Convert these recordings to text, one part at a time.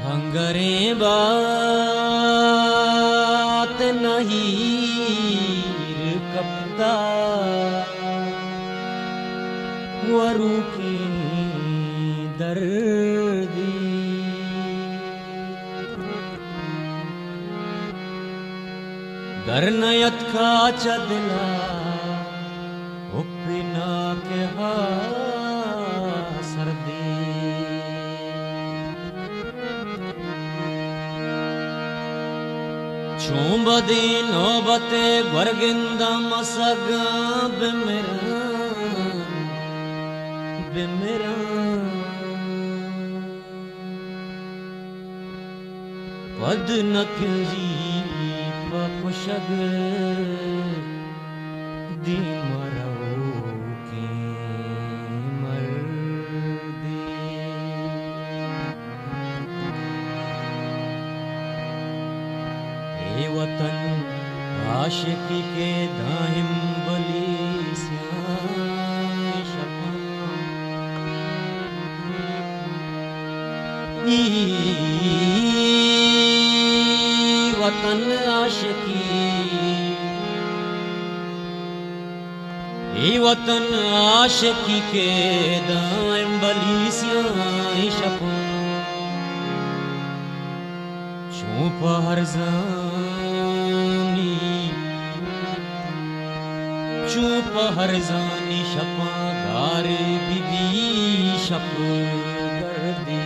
हंगरे बात नहीं कपता वरु की दर्दी दरनयत का चदला उपिना के सर्दी चूंबदी नौबते वर्गिंदा मसग बिमरा पद नकली पपुशग दी मरो की मर्दी ए वतन आशिकी के दाहिम बली वतन आशिकी वतन आशिकी के दाइम बली स्याई शपा चूप हरजानी शपा गार बीबी शप कर दे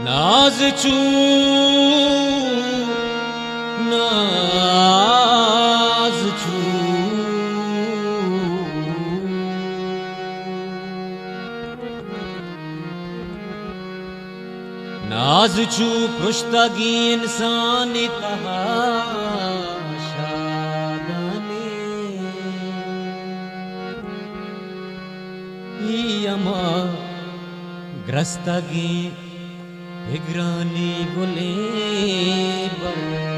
नाज चू नाज चू पृष्ठगी इंसान कहा शादाने यमा ग्रस्तगी हिग्रानी गुले बर